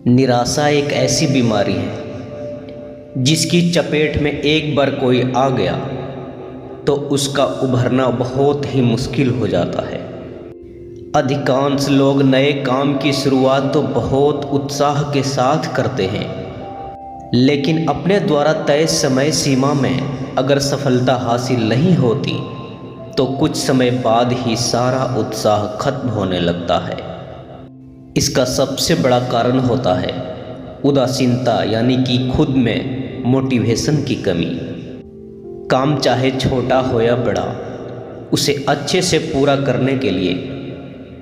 निराशा एक ऐसी बीमारी है जिसकी चपेट में एक बार कोई आ गया तो उसका उभरना बहुत ही मुश्किल हो जाता है। अधिकांश लोग नए काम की शुरुआत तो बहुत उत्साह के साथ करते हैं, लेकिन अपने द्वारा तय समय सीमा में अगर सफलता हासिल नहीं होती तो कुछ समय बाद ही सारा उत्साह खत्म होने लगता है। इसका सबसे बड़ा कारण होता है उदासीनता, यानी कि खुद में मोटिवेशन की कमी। काम चाहे छोटा हो या बड़ा, उसे अच्छे से पूरा करने के लिए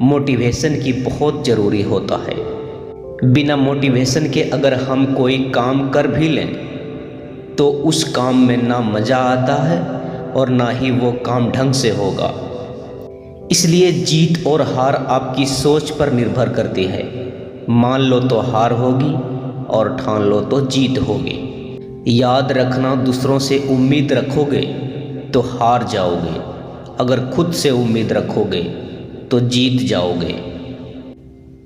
मोटिवेशन की बहुत ज़रूरी होता है। बिना मोटिवेशन के अगर हम कोई काम कर भी लें तो उस काम में ना मज़ा आता है और ना ही वो काम ढंग से होगा। इसलिए जीत और हार आपकी सोच पर निर्भर करती है। मान लो तो हार होगी और ठान लो तो जीत होगी। याद रखना, दूसरों से उम्मीद रखोगे तो हार जाओगे, अगर खुद से उम्मीद रखोगे तो जीत जाओगे।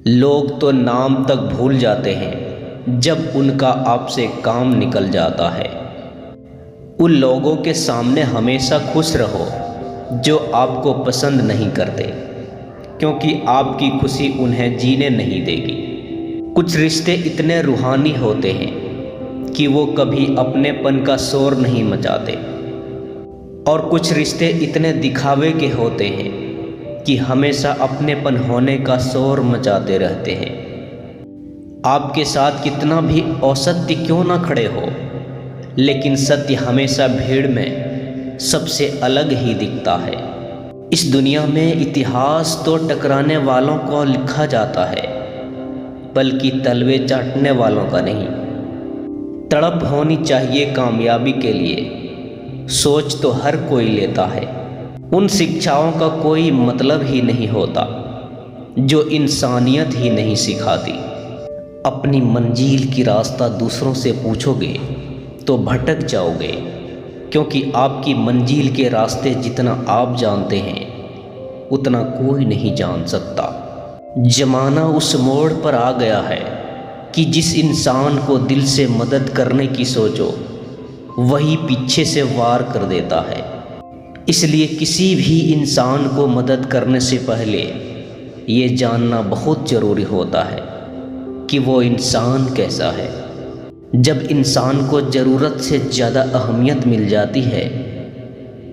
लोग तो नाम तक भूल जाते हैं जब उनका आपसे काम निकल जाता है। उन लोगों के सामने हमेशा खुश रहो जो आपको पसंद नहीं करते, क्योंकि आपकी खुशी उन्हें जीने नहीं देगी। कुछ रिश्ते इतने रूहानी होते हैं कि वो कभी अपनेपन का शोर नहीं मचाते, और कुछ रिश्ते इतने दिखावे के होते हैं कि हमेशा अपनेपन होने का शोर मचाते रहते हैं। आपके साथ कितना भी असत्य क्यों ना खड़े हो, लेकिन सत्य हमेशा भीड़ में सबसे अलग ही दिखता है। इस दुनिया में इतिहास तो टकराने वालों को लिखा जाता है, बल्कि तलवे चाटने वालों का नहीं। तड़प होनी चाहिए कामयाबी के लिए, सोच तो हर कोई लेता है। उन शिक्षाओं का कोई मतलब ही नहीं होता जो इंसानियत ही नहीं सिखाती। अपनी मंजिल की रास्ता दूसरों से पूछोगे तो भटक जाओगे, क्योंकि आपकी मंजिल के रास्ते जितना आप जानते हैं उतना कोई नहीं जान सकता। ज़माना उस मोड़ पर आ गया है कि जिस इंसान को दिल से मदद करने की सोचो वही पीछे से वार कर देता है। इसलिए किसी भी इंसान को मदद करने से पहले ये जानना बहुत ज़रूरी होता है कि वो इंसान कैसा है। जब इंसान को ज़रूरत से ज़्यादा अहमियत मिल जाती है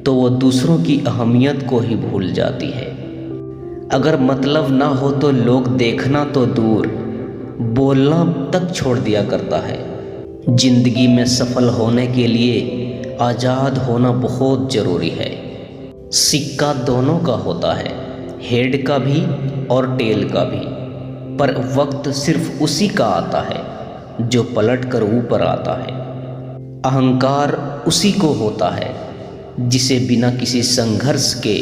तो वो दूसरों की अहमियत को ही भूल जाती है। अगर मतलब ना हो तो लोग देखना तो दूर, बोलना तक छोड़ दिया करता है। जिंदगी में सफल होने के लिए आज़ाद होना बहुत ज़रूरी है। सिक्का दोनों का होता है, हेड का भी और टेल का भी, पर वक्त सिर्फ उसी का आता है जो पलट कर ऊपर आता है। अहंकार उसी को होता है जिसे बिना किसी संघर्ष के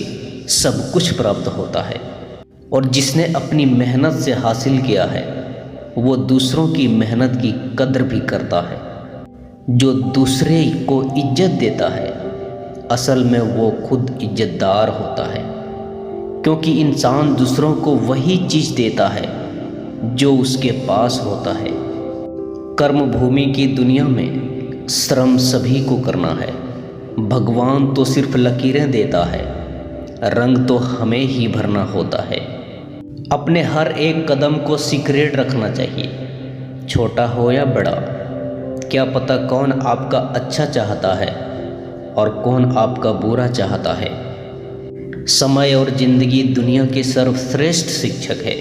सब कुछ प्राप्त होता है, और जिसने अपनी मेहनत से हासिल किया है वो दूसरों की मेहनत की कद्र भी करता है। जो दूसरे को इज्जत देता है असल में वो खुद इज्जतदार होता है, क्योंकि इंसान दूसरों को वही चीज़ देता है जो उसके पास होता है। कर्म भूमि की दुनिया में श्रम सभी को करना है। भगवान तो सिर्फ लकीरें देता है, रंग तो हमें ही भरना होता है। अपने हर एक कदम को सीक्रेट रखना चाहिए, छोटा हो या बड़ा। क्या पता कौन आपका अच्छा चाहता है और कौन आपका बुरा चाहता है। समय और ज़िंदगी दुनिया के सर्वश्रेष्ठ शिक्षक है।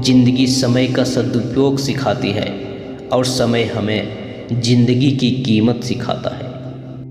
ज़िंदगी समय का सदुपयोग सिखाती है और समय हमें ज़िंदगी की कीमत सिखाता है।